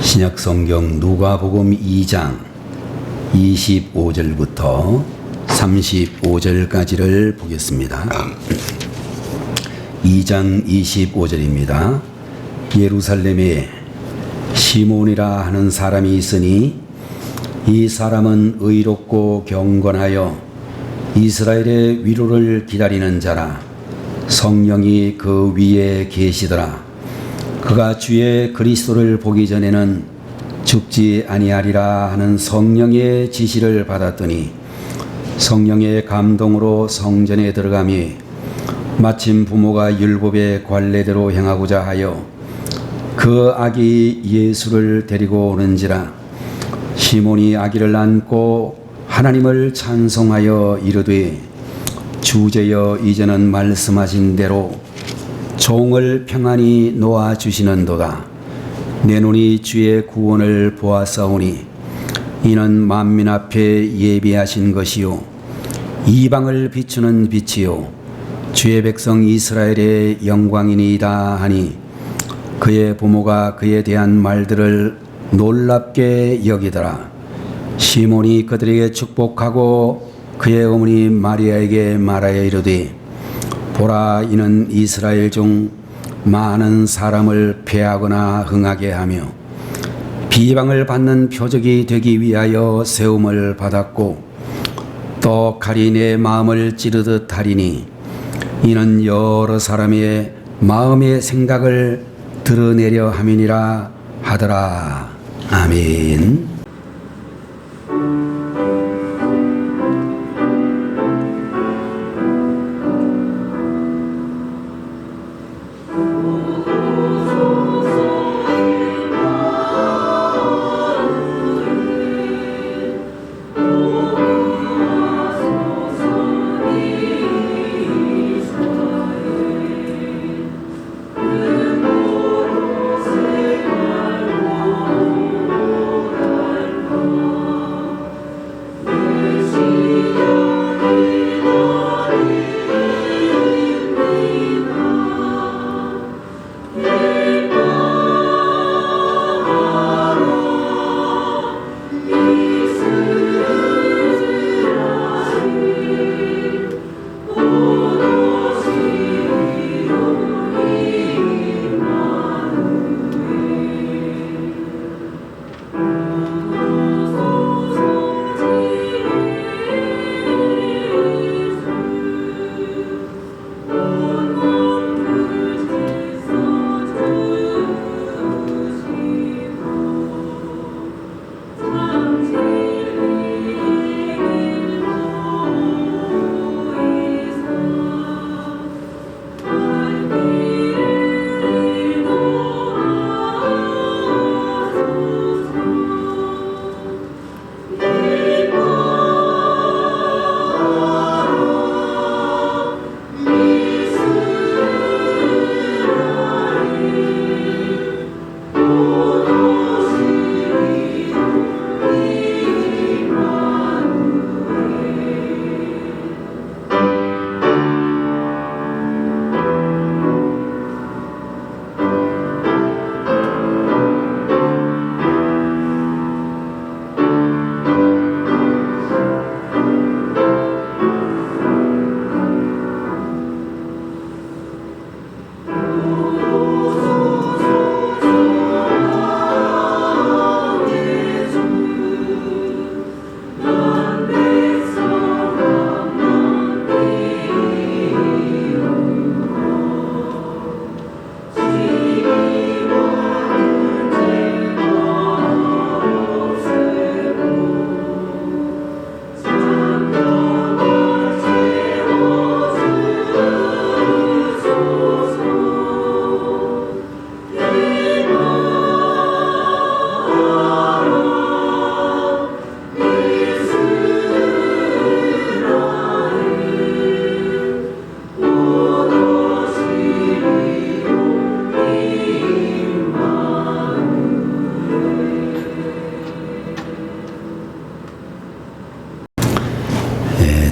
신약성경 누가복음 2장 25절부터 35절까지를 보겠습니다. 2장 25절입니다. 예루살렘에 시몬이라 하는 사람이 있으니 이 사람은 의롭고 경건하여 이스라엘의 위로를 기다리는 자라. 성령이 그 위에 계시더라. 그가 주의 그리스도를 보기 전에는 죽지 아니하리라 하는 성령의 지시를 받았더니 성령의 감동으로 성전에 들어가며 마침 부모가 율법의 관례대로 행하고자 하여 그 아기 예수를 데리고 오는지라. 시몬이 아기를 안고 하나님을 찬송하여 이르되 주제여 이제는 말씀하신 대로 종을 평안히 놓아주시는도다. 내 눈이 주의 구원을 보았사오니 이는 만민 앞에 예비하신 것이요 이방을 비추는 빛이요 주의 백성 이스라엘의 영광이니이다 하니 그의 부모가 그에 대한 말들을 놀랍게 여기더라. 시몬이 그들에게 축복하고 그의 어머니 마리아에게 말하여 이르되 보라, 이는 이스라엘 중 많은 사람을 패하거나 흥하게 하며 비방을 받는 표적이 되기 위하여 세움을 받았고 또 칼이 내 마음을 찌르듯 하리니 이는 여러 사람의 마음의 생각을 드러내려 함이니라 하더라. 아멘.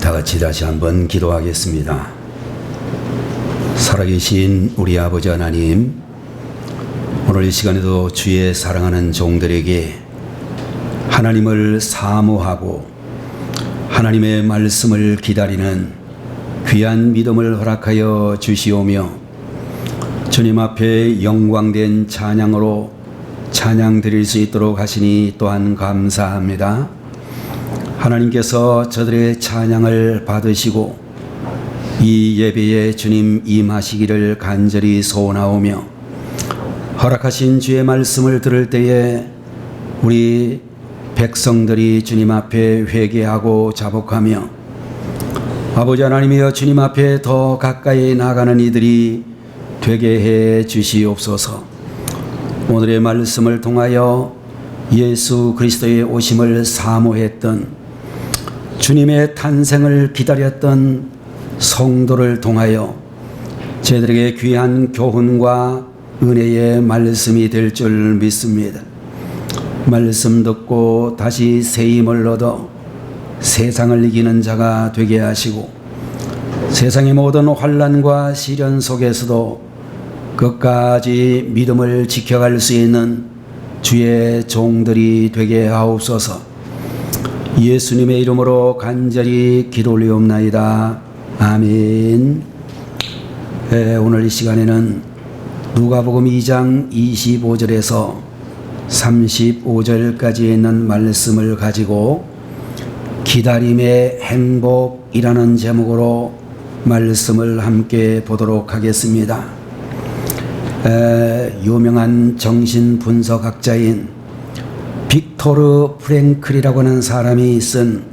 다 같이 다시 한번 기도하겠습니다. 살아계신 우리 아버지 하나님, 오늘 이 시간에도 주의 사랑하는 종들에게 하나님을 사모하고 하나님의 말씀을 기다리는 귀한 믿음을 허락하여 주시오며 주님 앞에 영광된 찬양으로 찬양 드릴 수 있도록 하시니 또한 감사합니다. 하나님께서 저들의 찬양을 받으시고 이 예배에 주님 임하시기를 간절히 소원하오며 허락하신 주의 말씀을 들을 때에 우리 백성들이 주님 앞에 회개하고 자복하며 아버지 하나님이여 주님 앞에 더 가까이 나가는 이들이 되게 해 주시옵소서. 오늘의 말씀을 통하여 예수 그리스도의 오심을 사모했던 주님의 탄생을 기다렸던 성도를 통하여 저희들에게 귀한 교훈과 은혜의 말씀이 될 줄 믿습니다. 말씀 듣고 다시 새 힘을 얻어 세상을 이기는 자가 되게 하시고 세상의 모든 환난과 시련 속에서도 끝까지 믿음을 지켜갈 수 있는 주의 종들이 되게 하옵소서. 예수님의 이름으로 간절히 기도 올리옵나이다. 아멘. 오늘 이 시간에는 누가복음 2장 25절에서 35절까지 있는 말씀을 가지고 기다림의 행복이라는 제목으로 말씀을 함께 보도록 하겠습니다. 유명한 정신분석학자인 빅토르 프랭클이라고 하는 사람이 쓴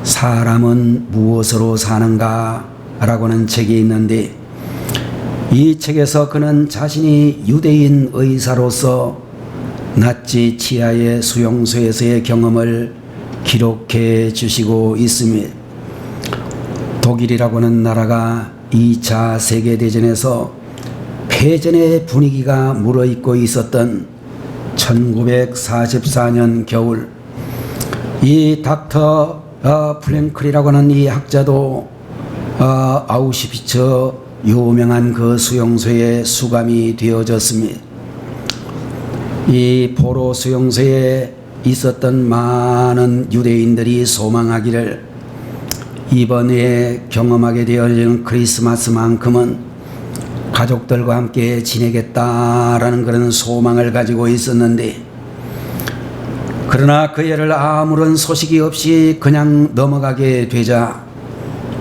사람은 무엇으로 사는가 라고 하는 책이 있는데 이 책에서 그는 자신이 유대인 의사로서 나치 치하의 수용소에서의 경험을 기록해 주시고 있습니다. 독일이라고 하는 나라가 2차 세계대전에서 패전의 분위기가 물어있고 있었던 1944년 겨울, 이 닥터 프랭클이라고 하는 이 학자도 아우슈비츠 유명한 그 수용소에 수감이 되어졌습니다. 이 포로 수용소에 있었던 많은 유대인들이 소망하기를 이번에 경험하게 되어지는 크리스마스만큼은 가족들과 함께 지내겠다라는 그런 소망을 가지고 있었는데, 그러나 그 해를 아무런 소식이 없이 그냥 넘어가게 되자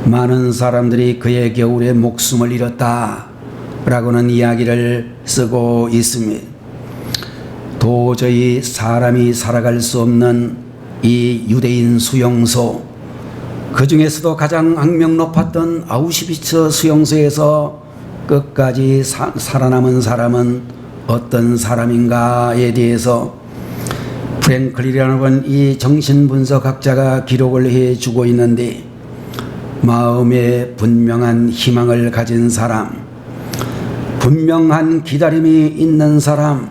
많은 사람들이 그의 겨울에 목숨을 잃었다라고는 이야기를 쓰고 있습니다. 도저히 사람이 살아갈 수 없는 이 유대인 수용소, 그 중에서도 가장 악명 높았던 아우슈비츠 수용소에서 끝까지 살아남은 사람은 어떤 사람인가에 대해서 프랭클이라는 이 정신분석학자가 기록을 해주고 있는데, 마음에 분명한 희망을 가진 사람, 분명한 기다림이 있는 사람,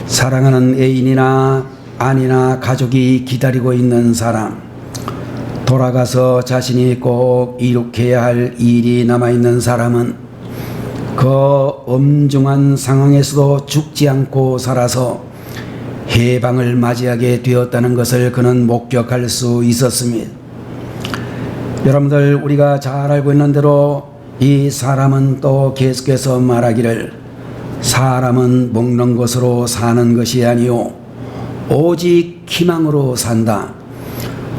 사랑하는 애인이나 아내나 가족이 기다리고 있는 사람, 돌아가서 자신이 꼭 이룩해야 할 일이 남아있는 사람은 그 엄중한 상황에서도 죽지 않고 살아서 해방을 맞이하게 되었다는 것을 그는 목격할 수 있었습니다. 여러분들, 우리가 잘 알고 있는 대로 이 사람은 또 계속해서 말하기를 사람은 먹는 것으로 사는 것이 아니요 오직 희망으로 산다,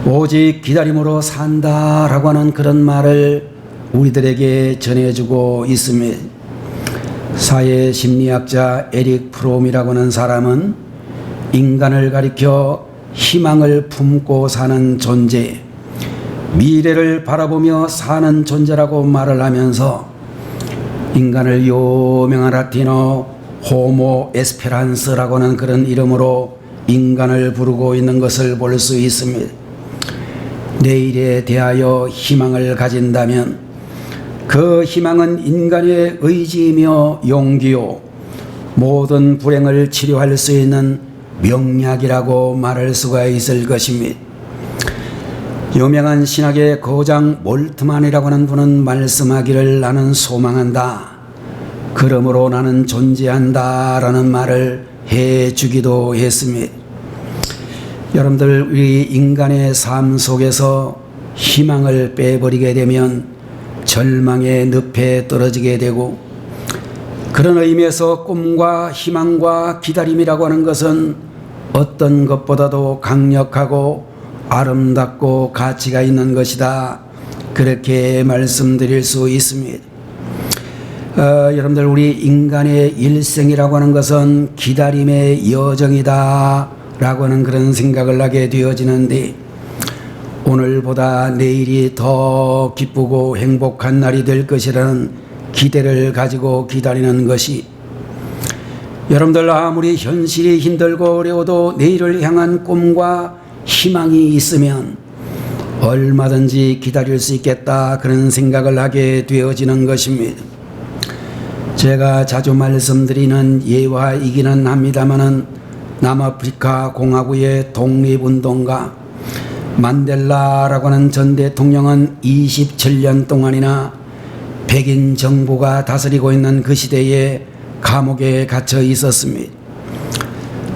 오직 기다림으로 산다라고 하는 그런 말을 우리들에게 전해주고 있습니다. 사회심리학자 에릭 프롬이라고 하는 사람은 인간을 가리켜 희망을 품고 사는 존재, 미래를 바라보며 사는 존재라고 말을 하면서 인간을 유명한 라틴어 호모 에스페란스라고 하는 그런 이름으로 인간을 부르고 있는 것을 볼 수 있습니다. 내일에 대하여 희망을 가진다면 그 희망은 인간의 의지이며 용기요 모든 불행을 치료할 수 있는 명약이라고 말할 수가 있을 것입니다. 유명한 신학의 거장 몰트만이라고 하는 분은 말씀하기를 나는 소망한다. 그러므로 나는 존재한다라는 말을 해주기도 했습니다. 여러분들, 우리 인간의 삶 속에서 희망을 빼버리게 되면 절망의 늪에 떨어지게 되고, 그런 의미에서 꿈과 희망과 기다림이라고 하는 것은 어떤 것보다도 강력하고 아름답고 가치가 있는 것이다, 그렇게 말씀드릴 수 있습니다. 여러분들, 우리 인간의 일생이라고 하는 것은 기다림의 여정이다 라고 하는 그런 생각을 하게 되어지는데, 오늘보다 내일이 더 기쁘고 행복한 날이 될 것이라는 기대를 가지고 기다리는 것이, 여러분들 아무리 현실이 힘들고 어려워도 내일을 향한 꿈과 희망이 있으면 얼마든지 기다릴 수 있겠다, 그런 생각을 하게 되어지는 것입니다. 제가 자주 말씀드리는 예화이기는 합니다마는 남아프리카 공화국의 독립운동가 만델라라고 하는 전 대통령은 27년 동안이나 백인 정부가 다스리고 있는 그 시대에 감옥에 갇혀 있었습니다.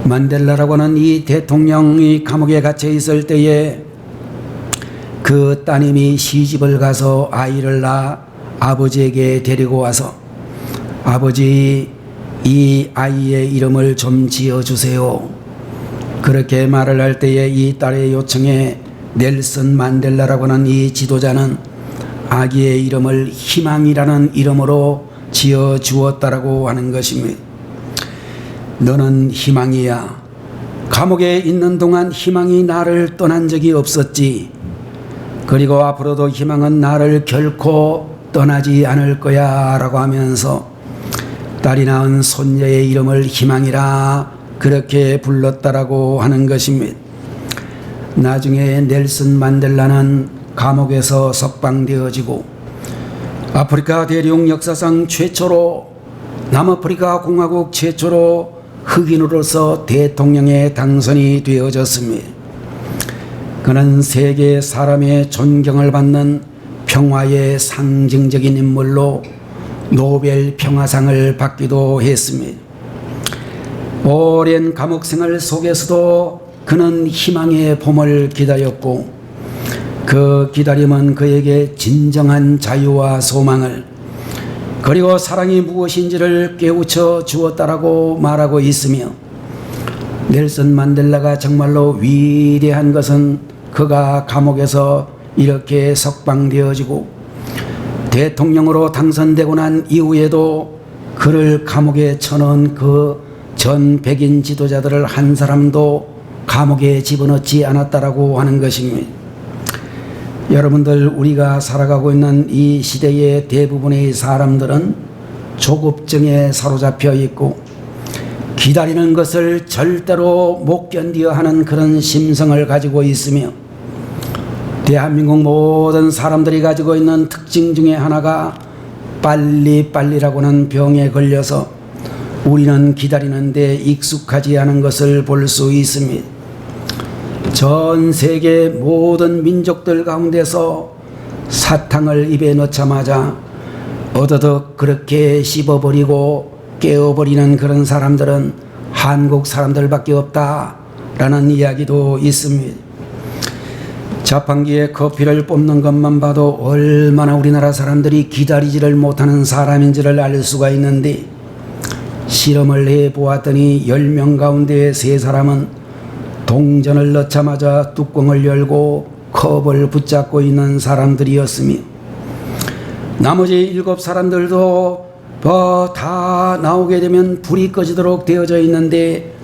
만델라라고 하는 이 대통령이 감옥에 갇혀 있을 때에 그 따님이 시집을 가서 아이를 낳아 아버지에게 데리고 와서, 아버지, 이 아이의 이름을 좀 지어주세요, 그렇게 말을 할 때에 이 딸의 요청에 넬슨 만델라라고 하는 이 지도자는 아기의 이름을 희망이라는 이름으로 지어주었다라고 하는 것입니다. 너는 희망이야. 감옥에 있는 동안 희망이 나를 떠난 적이 없었지. 그리고 앞으로도 희망은 나를 결코 떠나지 않을 거야 라고 하면서 딸이 낳은 손녀의 이름을 희망이라 그렇게 불렀다라고 하는 것입니다. 나중에 넬슨 만델라는 감옥에서 석방되어지고 아프리카 대륙 역사상 최초로, 남아프리카 공화국 최초로 흑인으로서 대통령에 당선이 되어졌습니다. 그는 세계 사람의 존경을 받는 평화의 상징적인 인물로 노벨 평화상을 받기도 했습니다. 오랜 감옥 생활 속에서도 그는 희망의 봄을 기다렸고, 그 기다림은 그에게 진정한 자유와 소망을, 그리고 사랑이 무엇인지를 깨우쳐 주었다라고 말하고 있으며, 넬슨 만델라가 정말로 위대한 것은 그가 감옥에서 이렇게 석방되어지고 대통령으로 당선되고 난 이후에도 그를 감옥에 쳐넣은 그 전 백인 지도자들을 한 사람도 감옥에 집어넣지 않았다라고 하는 것입니다. 여러분들, 우리가 살아가고 있는 이 시대의 대부분의 사람들은 조급증에 사로잡혀 있고 기다리는 것을 절대로 못 견디어 하는 그런 심성을 가지고 있으며, 대한민국 모든 사람들이 가지고 있는 특징 중에 하나가 빨리빨리라고 하는 병에 걸려서 우리는 기다리는데 익숙하지 않은 것을 볼 수 있습니다. 전 세계 모든 민족들 가운데서 사탕을 입에 넣자마자 어더덕 그렇게 씹어버리고 깨어버리는 그런 사람들은 한국 사람들밖에 없다라는 이야기도 있습니다. 자판기에 커피를 뽑는 것만 봐도 얼마나 우리나라 사람들이 기다리지를 못하는 사람인지를 알 수가 있는데, 실험을 해보았더니 10명 가운데 3사람은 동전을 넣자마자 뚜껑을 열고 컵을 붙잡고 있는 사람들이었으며, 나머지 7사람들도 다 나오게 되면 불이 꺼지도록 되어져 있는데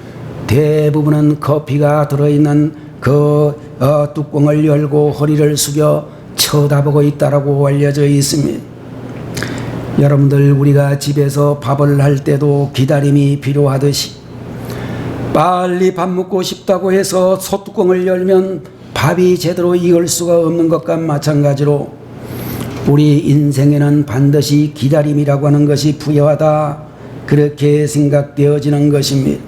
대부분은 커피가 들어있는 그 뚜껑을 열고 허리를 숙여 쳐다보고 있다라고 알려져 있습니다. 여러분들, 우리가 집에서 밥을 할 때도 기다림이 필요하듯이 빨리 밥 먹고 싶다고 해서 소뚜껑을 열면 밥이 제대로 익을 수가 없는 것과 마찬가지로 우리 인생에는 반드시 기다림이라고 하는 것이 부여하다, 그렇게 생각되어지는 것입니다.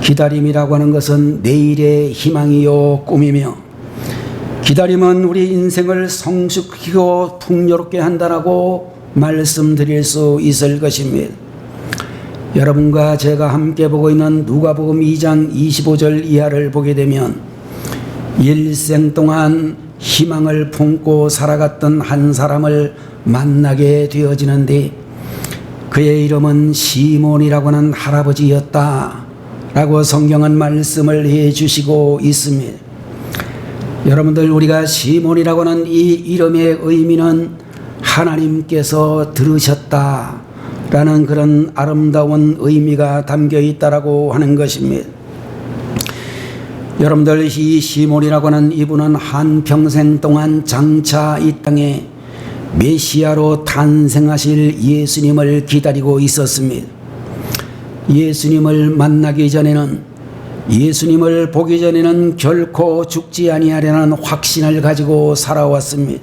기다림이라고 하는 것은 내일의 희망이요 꿈이며, 기다림은 우리 인생을 성숙하고 풍요롭게 한다라고 말씀드릴 수 있을 것입니다. 여러분과 제가 함께 보고 있는 누가복음 2장 25절 이하를 보게 되면 일생 동안 희망을 품고 살아갔던 한 사람을 만나게 되어지는데 그의 이름은 시몬이라고 하는 할아버지였다 라고 성경은 말씀을 해주시고 있습니다. 여러분들, 우리가 시몬이라고 하는 이 이름의 의미는 하나님께서 들으셨다 라는 그런 아름다운 의미가 담겨 있다라고 하는 것입니다. 여러분들, 이 시몬이라고 하는 이분은 한평생 동안 장차 이 땅에 메시아로 탄생하실 예수님을 기다리고 있었습니다. 예수님을 만나기 전에는, 예수님을 보기 전에는 결코 죽지 아니하리라는 확신을 가지고 살아왔습니다.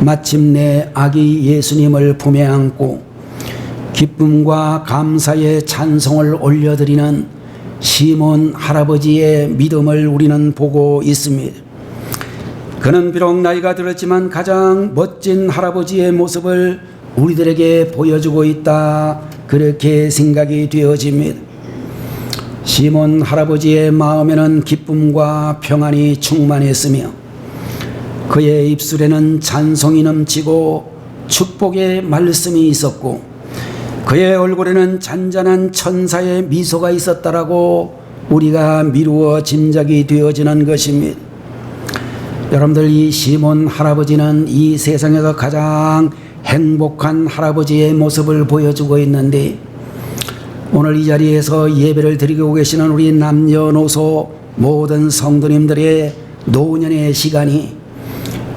마침내 아기 예수님을 품에 안고 기쁨과 감사의 찬송을 올려드리는 시몬 할아버지의 믿음을 우리는 보고 있습니다. 그는 비록 나이가 들었지만 가장 멋진 할아버지의 모습을 우리들에게 보여주고 있다, 그렇게 생각이 되어집니다. 시몬 할아버지의 마음에는 기쁨과 평안이 충만했으며 그의 입술에는 찬송이 넘치고 축복의 말씀이 있었고 그의 얼굴에는 잔잔한 천사의 미소가 있었다라고 우리가 미루어 짐작이 되어지는 것입니다. 여러분들, 이 시몬 할아버지는 이 세상에서 가장 행복한 할아버지의 모습을 보여주고 있는데, 오늘 이 자리에서 예배를 드리고 계시는 우리 남녀노소 모든 성도님들의 노년의 시간이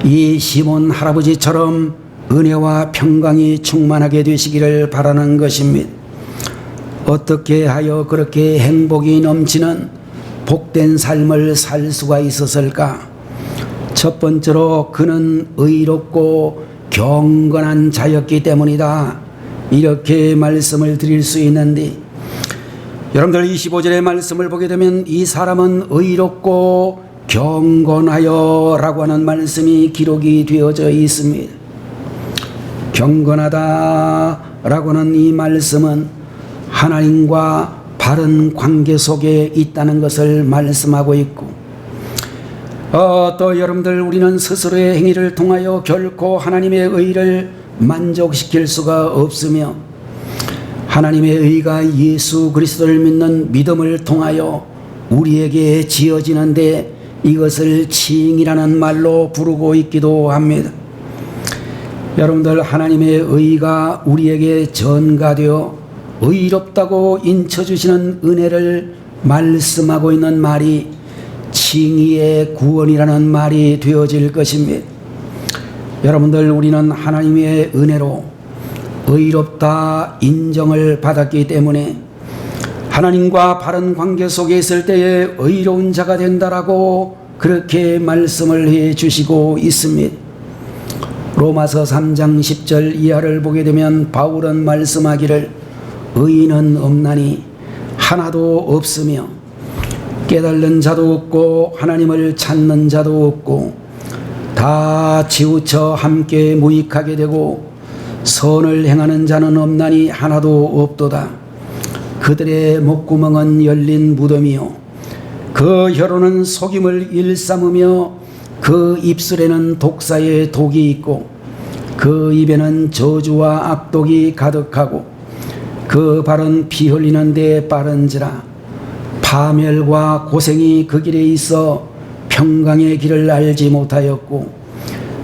이 시몬 할아버지처럼 은혜와 평강이 충만하게 되시기를 바라는 것입니다. 어떻게 하여 그렇게 행복이 넘치는 복된 삶을 살 수가 있었을까? 첫 번째로 그는 의롭고 경건한 자였기 때문이다, 이렇게 말씀을 드릴 수 있는데, 여러분들 25절의 말씀을 보게 되면 이 사람은 의롭고 경건하여 라고 하는 말씀이 기록이 되어져 있습니다. 경건하다 라고 하는 이 말씀은 하나님과 바른 관계 속에 있다는 것을 말씀하고 있고, 또 여러분들, 우리는 스스로의 행위를 통하여 결코 하나님의 의를 만족시킬 수가 없으며 하나님의 의가 예수 그리스도를 믿는 믿음을 통하여 우리에게 지어지는데 이것을 칭이라는 말로 부르고 있기도 합니다. 여러분들, 하나님의 의가 우리에게 전가되어 의롭다고 인쳐주시는 은혜를 말씀하고 있는 말이 칭의의 구원이라는 말이 되어질 것입니다. 여러분들, 우리는 하나님의 은혜로 의롭다 인정을 받았기 때문에 하나님과 바른 관계 속에 있을 때에 의로운 자가 된다라고 그렇게 말씀을 해 주시고 있습니다. 로마서 3장 10절 이하를 보게 되면 바울은 말씀하기를 의인은 없나니 하나도 없으며 깨달는 자도 없고 하나님을 찾는 자도 없고 다 치우쳐 함께 무익하게 되고 선을 행하는 자는 없나니 하나도 없도다. 그들의 목구멍은 열린 무덤이요 그 혀로는 속임을 일삼으며 그 입술에는 독사의 독이 있고 그 입에는 저주와 악독이 가득하고 그 발은 피 흘리는 데 빠른지라. 파멸과 고생이 그 길에 있어 평강의 길을 알지 못하였고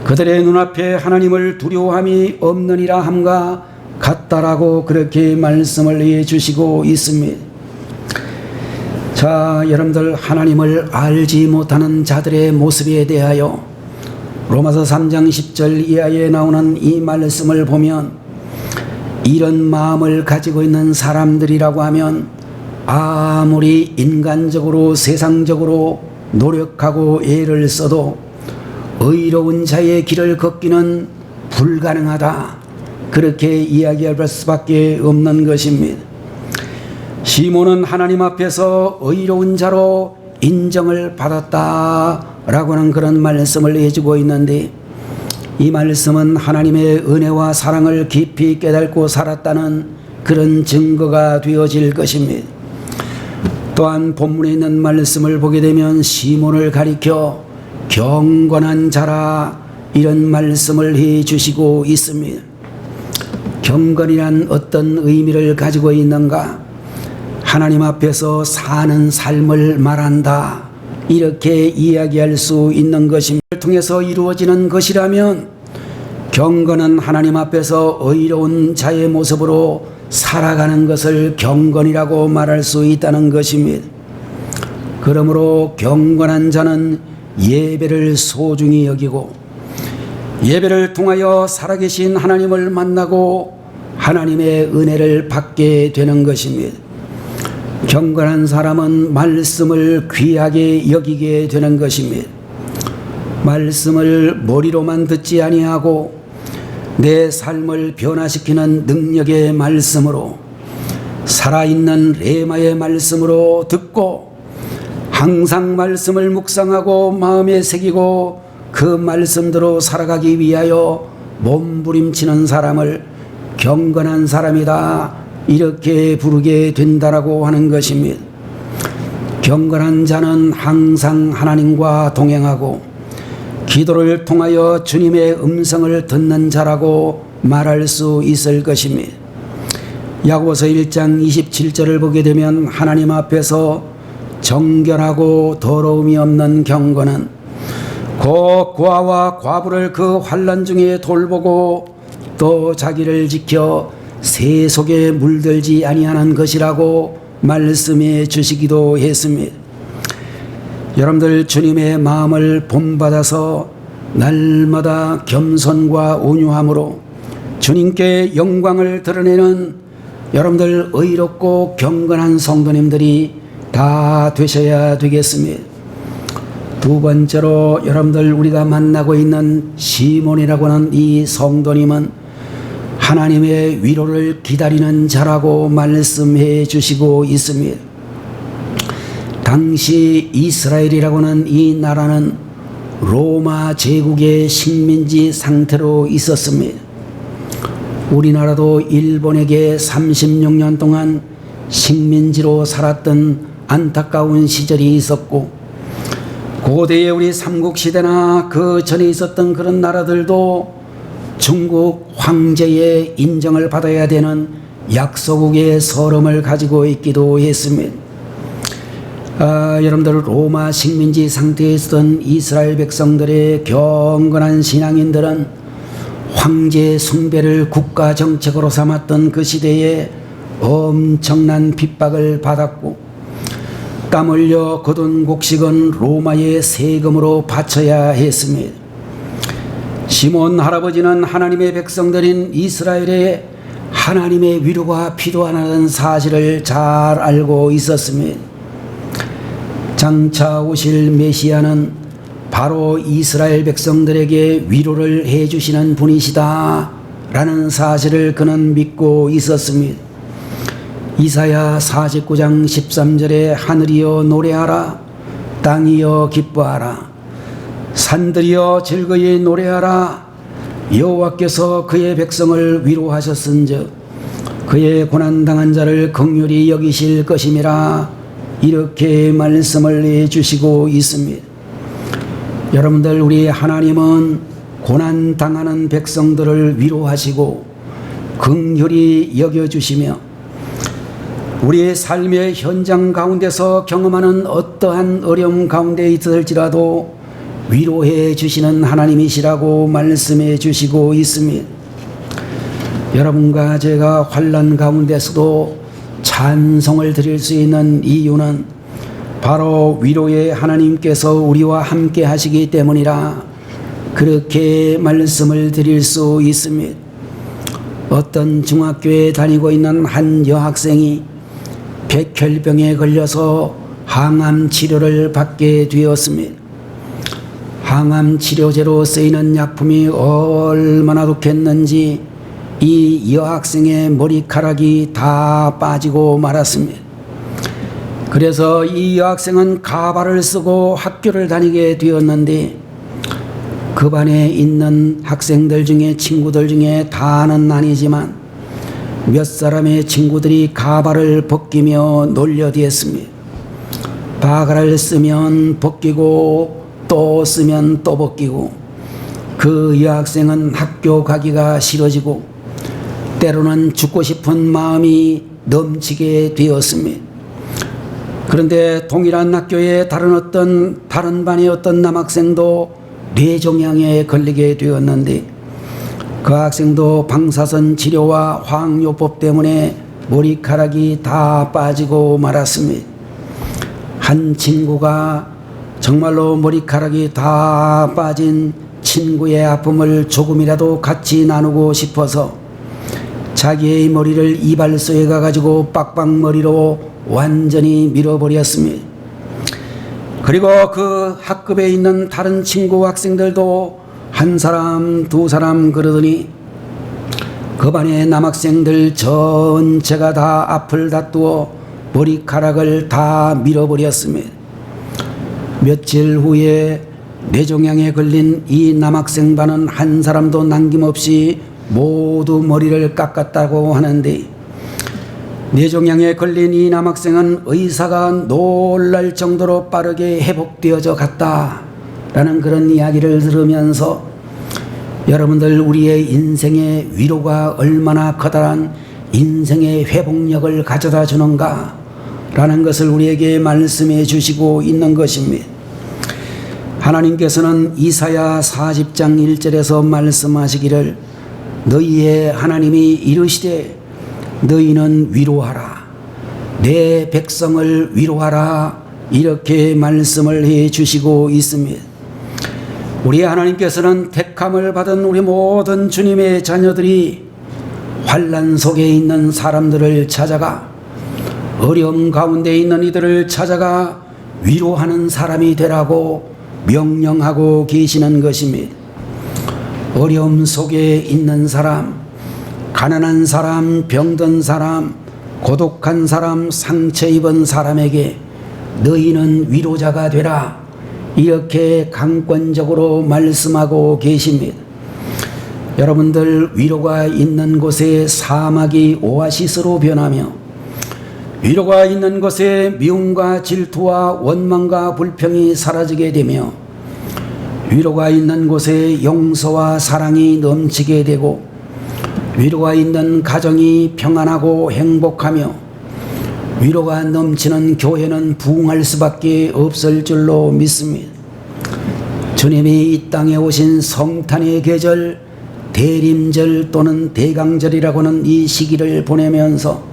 그들의 눈앞에 하나님을 두려워함이 없느니라 함과 같다라고 그렇게 말씀을 해 주시고 있습니다. 자, 여러분들, 하나님을 알지 못하는 자들의 모습에 대하여 로마서 3장 10절 이하에 나오는 이 말씀을 보면 이런 마음을 가지고 있는 사람들이라고 하면 아무리 인간적으로 세상적으로 노력하고 애를 써도 의로운 자의 길을 걷기는 불가능하다, 그렇게 이야기할 수밖에 없는 것입니다. 시몬은 하나님 앞에서 의로운 자로 인정을 받았다라고 하는 그런 말씀을 해주고 있는데, 이 말씀은 하나님의 은혜와 사랑을 깊이 깨닫고 살았다는 그런 증거가 되어질 것입니다. 또한 본문에 있는 말씀을 보게 되면 시몬을 가리켜 경건한 자라 이런 말씀을 해 주시고 있습니다. 경건이란 어떤 의미를 가지고 있는가? 하나님 앞에서 사는 삶을 말한다, 이렇게 이야기할 수 있는 것입니다. 통해서 이루어지는 것이라면 경건은 하나님 앞에서 의로운 자의 모습으로 살아가는 것을 경건이라고 말할 수 있다는 것입니다. 그러므로 경건한 자는 예배를 소중히 여기고 예배를 통하여 살아계신 하나님을 만나고 하나님의 은혜를 받게 되는 것입니다. 경건한 사람은 말씀을 귀하게 여기게 되는 것입니다. 말씀을 머리로만 듣지 아니하고 내 삶을 변화시키는 능력의 말씀으로, 살아있는 레마의 말씀으로 듣고 항상 말씀을 묵상하고 마음에 새기고 그 말씀대로 살아가기 위하여 몸부림치는 사람을 경건한 사람이다, 이렇게 부르게 된다라고 하는 것입니다. 경건한 자는 항상 하나님과 동행하고 기도를 통하여 주님의 음성을 듣는 자라고 말할 수 있을 것입니다. 야고보서 1장 27절을 보게 되면 하나님 앞에서 정결하고 더러움이 없는 경건은 곧 고아와 과부를 그 환난 중에 돌보고 또 자기를 지켜 새 속에 물들지 아니하는 것이라고 말씀해 주시기도 했습니다. 여러분들, 주님의 마음을 본받아서 날마다 겸손과 온유함으로 주님께 영광을 드러내는 여러분들 의롭고 경건한 성도님들이 다 되셔야 되겠습니다. 두 번째로 여러분들, 우리가 만나고 있는 시몬이라고 하는 이 성도님은 하나님의 위로를 기다리는 자라고 말씀해 주시고 있습니다. 당시 이스라엘이라고 하는 이 나라는 로마 제국의 식민지 상태로 있었습니다. 우리나라도 일본에게 36년 동안 식민지로 살았던 안타까운 시절이 있었고, 고대의 우리 삼국시대나 그 전에 있었던 그런 나라들도 중국 황제의 인정을 받아야 되는 약소국의 서름을 가지고 있기도 했습니다. 여러분들, 로마 식민지 상태에 있었던 이스라엘 백성들의 경건한 신앙인들은 황제 숭배를 국가 정책으로 삼았던 그 시대에 엄청난 핍박을 받았고, 땀 흘려 거둔 곡식은 로마의 세금으로 바쳐야 했습니다. 시몬 할아버지는 하나님의 백성들인 이스라엘에 하나님의 위로가 필요하다는 사실을 잘 알고 있었습니다. 장차 오실 메시아는 바로 이스라엘 백성들에게 위로를 해주시는 분이시다 라는 사실을 그는 믿고 있었습니다. 이사야 49장 13절에 하늘이여 노래하라, 땅이여 기뻐하라, 산들이여 즐거이 노래하라, 여호와께서 그의 백성을 위로하셨은즉 그의 고난당한 자를 긍휼히 여기실 것임이라, 이렇게 말씀을 해주시고 있습니다. 여러분들, 우리 하나님은 고난당하는 백성들을 위로하시고 긍휼히 여겨주시며 우리의 삶의 현장 가운데서 경험하는 어떠한 어려움 가운데 있을지라도 위로해 주시는 하나님이시라고 말씀해 주시고 있습니다. 여러분과 제가 환난 가운데서도 찬송을 드릴 수 있는 이유는 바로 위로의 하나님께서 우리와 함께 하시기 때문이라 그렇게 말씀을 드릴 수 있습니다. 어떤 중학교에 다니고 있는 한 여학생이 백혈병에 걸려서 항암 치료를 받게 되었습니다. 항암 치료제로 쓰이는 약품이 얼마나 독했는지 이 여학생의 머리카락이 다 빠지고 말았습니다. 그래서 이 여학생은 가발을 쓰고 학교를 다니게 되었는데 그 반에 있는 학생들 중에 친구들 중에 다는 아니지만 몇 사람의 친구들이 가발을 벗기며 놀려대었습니다. 바가를 쓰면 벗기고 또 쓰면 또 벗기고 그 여학생은 학교 가기가 싫어지고 때로는 죽고 싶은 마음이 넘치게 되었습니다. 그런데 동일한 학교의 다른 반의 어떤 남학생도 뇌종양에 걸리게 되었는데 그 학생도 방사선 치료와 화학요법 때문에 머리카락이 다 빠지고 말았습니다. 한 친구가 정말로 머리카락이 다 빠진 친구의 아픔을 조금이라도 같이 나누고 싶어서 자기의 머리를 이발소에 가가지고 빡빡머리로 완전히 밀어버렸습니다. 그리고 그 학급에 있는 다른 친구 학생들도 한 사람 두 사람 그러더니 그 반의 남학생들 전체가 다 앞을 다투어 머리카락을 다 밀어버렸습니다. 며칠 후에 뇌종양에 걸린 이 남학생 반은 한 사람도 남김없이 모두 머리를 깎았다고 하는데 뇌종양에 걸린 이 남학생은 의사가 놀랄 정도로 빠르게 회복되어져 갔다라는 그런 이야기를 들으면서 여러분들 우리의 인생의 위로가 얼마나 커다란 인생의 회복력을 가져다 주는가 라는 것을 우리에게 말씀해 주시고 있는 것입니다. 하나님께서는 이사야 40장 1절에서 말씀하시기를 너희의 하나님이 이르시되 너희는 위로하라 내 백성을 위로하라 이렇게 말씀을 해 주시고 있습니다. 우리 하나님께서는 택함을 받은 우리 모든 주님의 자녀들이 환난 속에 있는 사람들을 찾아가 어려움 가운데 있는 이들을 찾아가 위로하는 사람이 되라고 명령하고 계시는 것입니다. 어려움 속에 있는 사람, 가난한 사람, 병든 사람, 고독한 사람, 상처 입은 사람에게 너희는 위로자가 되라 이렇게 강권적으로 말씀하고 계십니다. 여러분들 위로가 있는 곳에 사막이 오아시스로 변하며 위로가 있는 곳에 미움과 질투와 원망과 불평이 사라지게 되며 위로가 있는 곳에 용서와 사랑이 넘치게 되고 위로가 있는 가정이 평안하고 행복하며 위로가 넘치는 교회는 부흥할 수밖에 없을 줄로 믿습니다. 주님이 이 땅에 오신 성탄의 계절, 대림절 또는 대강절이라고 하는 이 시기를 보내면서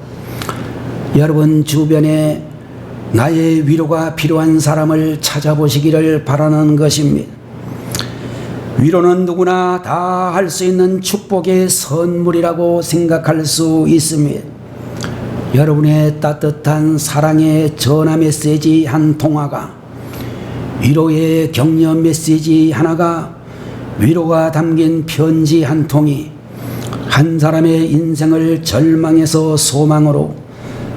여러분 주변에 나의 위로가 필요한 사람을 찾아보시기를 바라는 것입니다. 위로는 누구나 다 할 수 있는 축복의 선물이라고 생각할 수 있습니다. 여러분의 따뜻한 사랑의 전화 메시지 한 통화가, 위로의 격려 메시지 하나가, 위로가 담긴 편지 한 통이 한 사람의 인생을 절망에서 소망으로,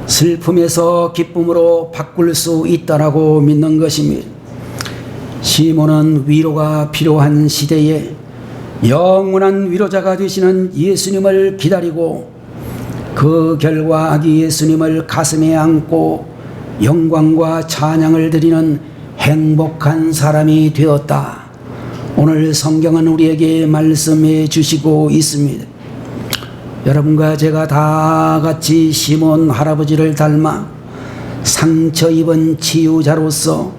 슬픔에서 기쁨으로 바꿀 수 있다라고 믿는 것입니다. 시몬은 위로가 필요한 시대에 영원한 위로자가 되시는 예수님을 기다리고 그 결과 아기 예수님을 가슴에 안고 영광과 찬양을 드리는 행복한 사람이 되었다. 오늘 성경은 우리에게 말씀해 주시고 있습니다. 여러분과 제가 다 같이 시몬 할아버지를 닮아 상처 입은 치유자로서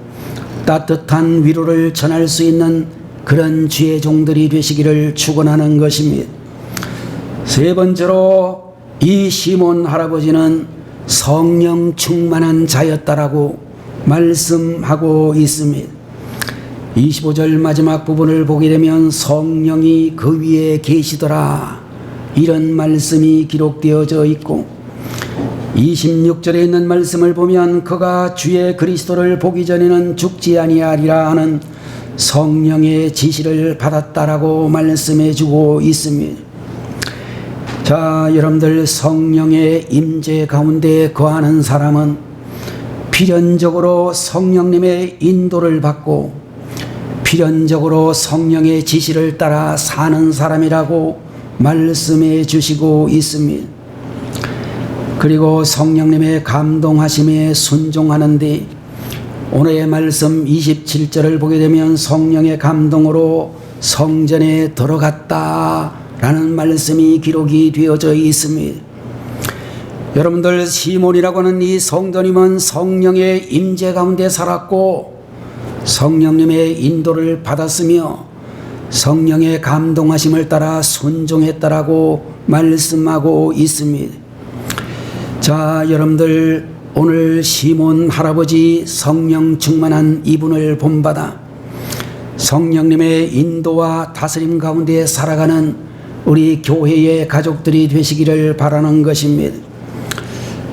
따뜻한 위로를 전할 수 있는 그런 주의 종들이 되시기를 축원하는 것입니다. 세 번째로 이 시몬 할아버지는 성령 충만한 자였다라고 말씀하고 있습니다. 25절 마지막 부분을 보게 되면 성령이 그 위에 계시더라 이런 말씀이 기록되어져 있고 26절에 있는 말씀을 보면 그가 주의 그리스도를 보기 전에는 죽지 아니하리라 하는 성령의 지시를 받았다라고 말씀해 주고 있습니다. 자, 여러분들 성령의 임재 가운데 거하는 사람은 필연적으로 성령님의 인도를 받고 필연적으로 성령의 지시를 따라 사는 사람이라고 말씀해 주시고 있습니다. 그리고 성령님의 감동하심에 순종하는데 오늘의 말씀 27절을 보게 되면 성령의 감동으로 성전에 들어갔다라는 말씀이 기록이 되어져 있습니다. 여러분들, 시몬이라고 하는 이 성도님은 성령의 임재 가운데 살았고 성령님의 인도를 받았으며 성령의 감동하심을 따라 순종했다라고 말씀하고 있습니다. 자, 여러분들, 오늘 시몬 할아버지 성령 충만한 이분을 본받아 성령님의 인도와 다스림 가운데 살아가는 우리 교회의 가족들이 되시기를 바라는 것입니다.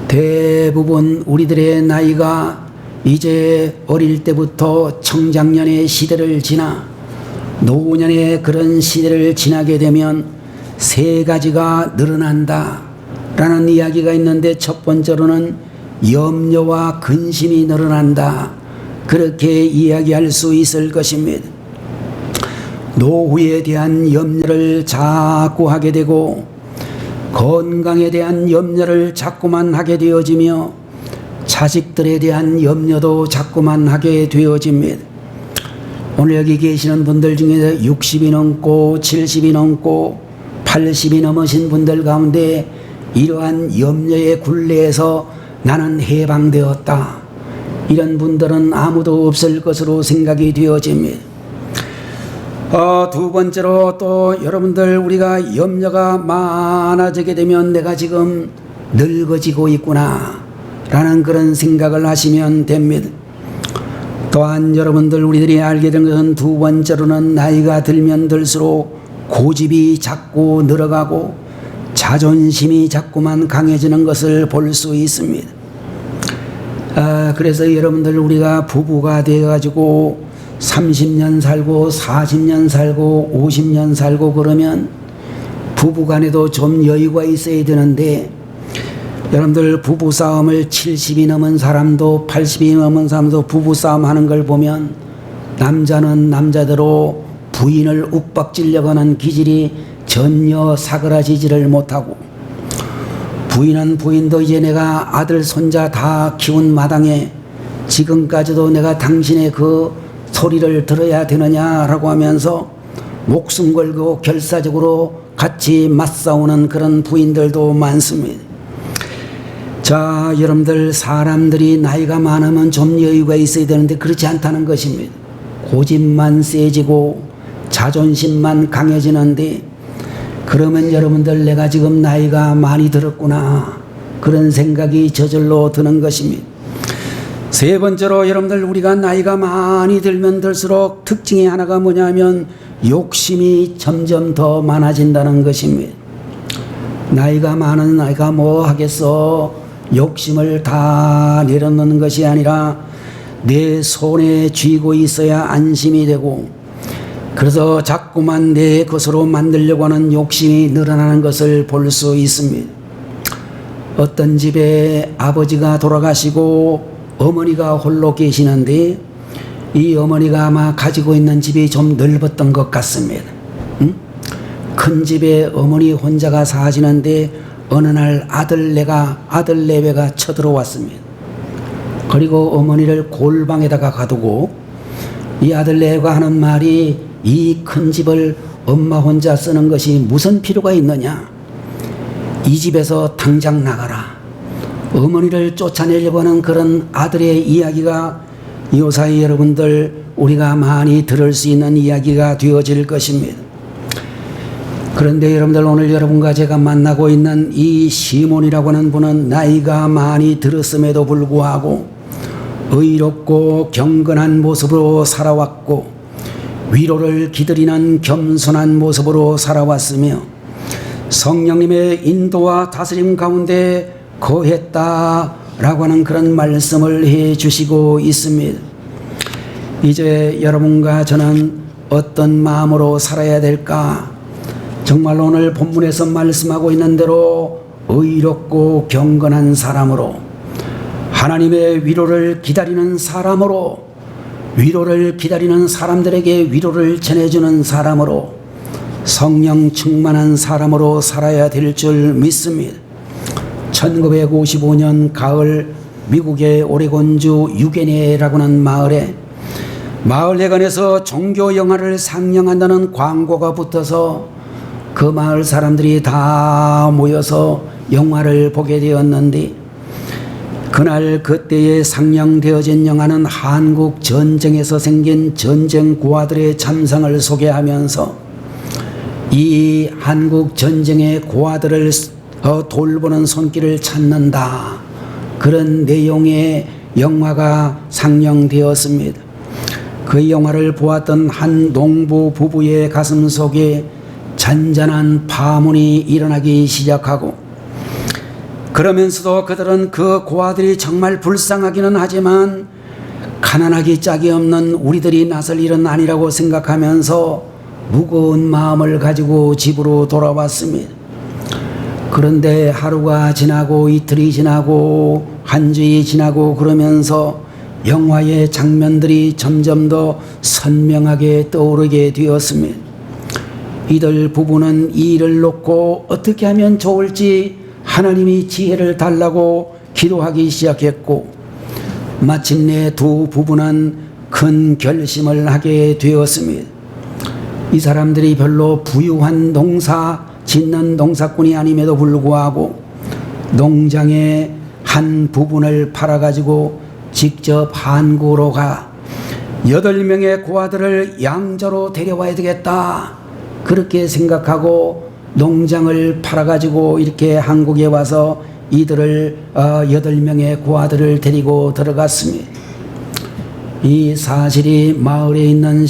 대부분 우리들의 나이가 이제 어릴 때부터 청장년의 시대를 지나 노년의 그런 시대를 지나게 되면 세 가지가 늘어난다 라는 이야기가 있는데, 첫 번째로는 염려와 근심이 늘어난다, 그렇게 이야기할 수 있을 것입니다. 노후에 대한 염려를 자꾸 하게 되고 건강에 대한 염려를 자꾸만 하게 되어지며 자식들에 대한 염려도 자꾸만 하게 되어집니다. 오늘 여기 계시는 분들 중에 60이 넘고 70이 넘고 80이 넘으신 분들 가운데 이러한 염려의 굴레에서 나는 해방되었다, 이런 분들은 아무도 없을 것으로 생각이 되어집니다. 두 번째로 또 여러분들, 우리가 염려가 많아지게 되면 내가 지금 늙어지고 있구나 라는 그런 생각을 하시면 됩니다. 또한 여러분들, 우리들이 알게 된 것은 두 번째로는 나이가 들면 들수록 고집이 자꾸 늘어가고 자존심이 자꾸만 강해지는 것을 볼 수 있습니다. 그래서 여러분들, 우리가 부부가 되어가지고 30년 살고 40년 살고 50년 살고 그러면 부부간에도 좀 여유가 있어야 되는데, 여러분들, 부부싸움을 70이 넘은 사람도 80이 넘은 사람도 부부싸움 하는 걸 보면 남자는 남자대로 부인을 욱박지려고 하는 기질이 전혀 사그라지지를 못하고, 부인은 부인도 이제 내가 아들 손자 다 키운 마당에 지금까지도 내가 당신의 그 소리를 들어야 되느냐라고 하면서 목숨 걸고 결사적으로 같이 맞싸우는 그런 부인들도 많습니다. 자, 여러분들, 사람들이 나이가 많으면 좀 여유가 있어야 되는데 그렇지 않다는 것입니다. 고집만 세지고 자존심만 강해지는데, 그러면 여러분들, 내가 지금 나이가 많이 들었구나, 그런 생각이 저절로 드는 것입니다. 세 번째로 여러분들, 우리가 나이가 많이 들면 들수록 특징이 하나가 뭐냐면 욕심이 점점 더 많아진다는 것입니다. 나이가 많은 나이가 뭐 하겠어, 욕심을 다 내려놓는 것이 아니라 내 손에 쥐고 있어야 안심이 되고, 그래서 자꾸만 내 것으로 만들려고 하는 욕심이 늘어나는 것을 볼 수 있습니다. 어떤 집에 아버지가 돌아가시고 어머니가 홀로 계시는데, 이 어머니가 아마 가지고 있는 집이 좀 넓었던 것 같습니다. 큰 집에 어머니 혼자가 사시는데 어느 날 아들 내외가 쳐들어왔습니다. 그리고 어머니를 골방에다가 가두고 이 아들 내외가 하는 말이, 이 큰 집을 엄마 혼자 쓰는 것이 무슨 필요가 있느냐, 이 집에서 당장 나가라. 어머니를 쫓아내려고 하는 그런 아들의 이야기가 요사이 여러분들, 우리가 많이 들을 수 있는 이야기가 되어질 것입니다. 그런데 여러분들, 오늘 여러분과 제가 만나고 있는 이 시몬이라고 하는 분은 나이가 많이 들었음에도 불구하고 의롭고 경건한 모습으로 살아왔고 위로를 기다리는 겸손한 모습으로 살아왔으며 성령님의 인도와 다스림 가운데 거했다라고 하는 그런 말씀을 해 주시고 있습니다. 이제 여러분과 저는 어떤 마음으로 살아야 될까? 정말 오늘 본문에서 말씀하고 있는 대로 의롭고 경건한 사람으로, 하나님의 위로를 기다리는 사람으로 위로를 기다리는 사람들에게 위로를 전해주는 사람으로, 성령 충만한 사람으로 살아야 될 줄 믿습니다. 1955년 가을 미국의 오레곤주 유게네라고는 마을에 마을 회관에서 종교 영화를 상영한다는 광고가 붙어서 그 마을 사람들이 다 모여서 영화를 보게 되었는데, 그날 그때에 상영되어진 영화는 한국 전쟁에서 생긴 전쟁 고아들의 참상을 소개하면서 이 한국 전쟁의 고아들을 돌보는 손길을 찾는다, 그런 내용의 영화가 상영되었습니다. 그 영화를 보았던 한 농부 부부의 가슴 속에 잔잔한 파문이 일어나기 시작하고, 그러면서도 그들은 그 고아들이 정말 불쌍하기는 하지만 가난하기 짝이 없는 우리들이 나설 일은 아니라고 생각하면서 무거운 마음을 가지고 집으로 돌아왔습니다. 그런데 하루가 지나고 이틀이 지나고 한 주이 지나고 그러면서 영화의 장면들이 점점 더 선명하게 떠오르게 되었습니다. 이들 부부는 이 일을 놓고 어떻게 하면 좋을지 하나님이 지혜를 달라고 기도하기 시작했고, 마침내 두 부부는 큰 결심을 하게 되었습니다. 이 사람들이 별로 부유한 농사 짓는 농사꾼이 아님에도 불구하고 농장의 한 부분을 팔아가지고 직접 한국으로 가 8명의 고아들을 양자로 데려와야 되겠다, 그렇게 생각하고 농장을 팔아가지고 이렇게 한국에 와서 이들을 8명의 고아들을 데리고 들어갔습니다. 이 사실이 마을에 있는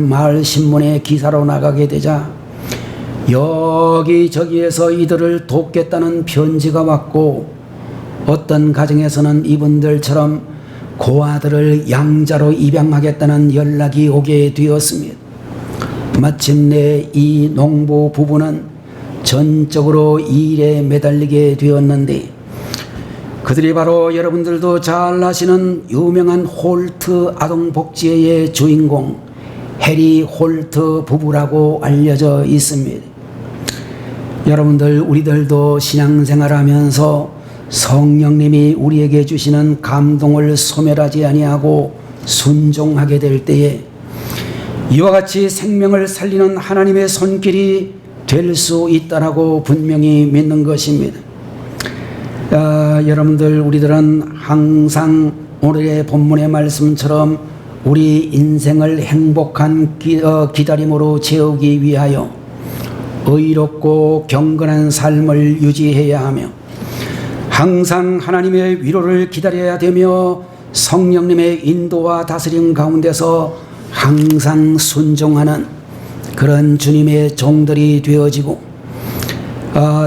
마을 신문에 기사로 나가게 되자 여기저기에서 이들을 돕겠다는 편지가 왔고, 어떤 가정에서는 이분들처럼 고아들을 양자로 입양하겠다는 연락이 오게 되었습니다. 마침내 이 농부 부부는 전적으로 이 일에 매달리게 되었는데, 그들이 바로 여러분들도 잘 아시는 유명한 홀트 아동복지회의 주인공 해리 홀트 부부라고 알려져 있습니다. 여러분들, 우리들도 신앙생활하면서 성령님이 우리에게 주시는 감동을 소멸하지 아니하고 순종하게 될 때에 이와 같이 생명을 살리는 하나님의 손길이 될 수 있다라고 분명히 믿는 것입니다. 여러분들, 우리들은 항상 오늘의 본문의 말씀처럼 우리 인생을 행복한 기다림으로 채우기 위하여 의롭고 경건한 삶을 유지해야 하며, 항상 하나님의 위로를 기다려야 되며, 성령님의 인도와 다스림 가운데서 항상 순종하는 그런 주님의 종들이 되어지고,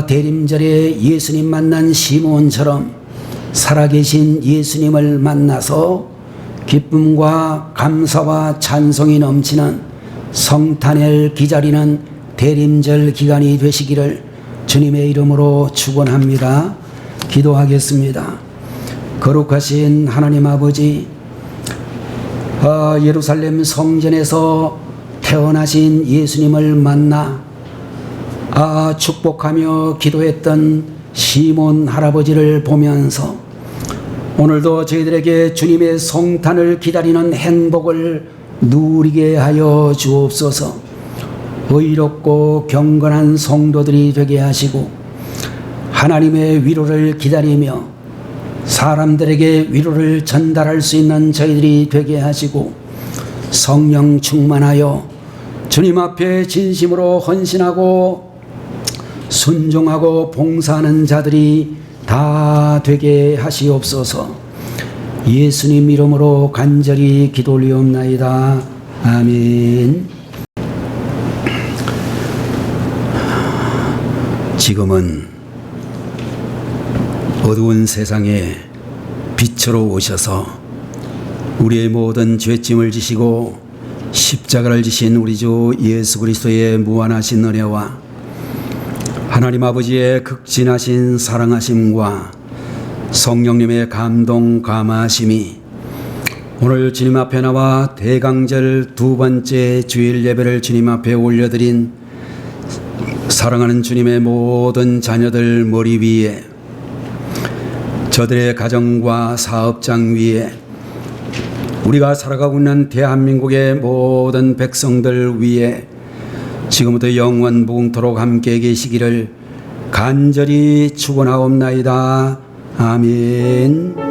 대림절에 예수님 만난 시몬처럼 살아계신 예수님을 만나서 기쁨과 감사와 찬송이 넘치는 성탄을 기다리는 대림절 기간이 되시기를 주님의 이름으로 축원합니다. 기도하겠습니다. 거룩하신 하나님 아버지, 예루살렘 성전에서 태어나신 예수님을 만나 축복하며 기도했던 시몬 할아버지를 보면서 오늘도 저희들에게 주님의 성탄을 기다리는 행복을 누리게 하여 주옵소서. 의롭고 경건한 성도들이 되게 하시고, 하나님의 위로를 기다리며 사람들에게 위로를 전달할 수 있는 저희들이 되게 하시고, 성령 충만하여 주님 앞에 진심으로 헌신하고 순종하고 봉사하는 자들이 다 되게 하시옵소서. 예수님 이름으로 간절히 기도 올리옵나이다. 아멘. 지금은 어두운 세상에 빛으로 오셔서 우리의 모든 죄짐을 지시고 십자가를 지신 우리 주 예수 그리스도의 무한하신 은혜와 하나님 아버지의 극진하신 사랑하심과 성령님의 감동 감화하심이 오늘 주님 앞에 나와 대강절 두 번째 주일 예배를 주님 앞에 올려드린 사랑하는 주님의 모든 자녀들 머리 위에, 저들의 가정과 사업장 위에, 우리가 살아가고 있는 대한민국의 모든 백성들 위에 지금부터 영원 무궁토록 함께 계시기를 간절히 축원하옵나이다. 아멘.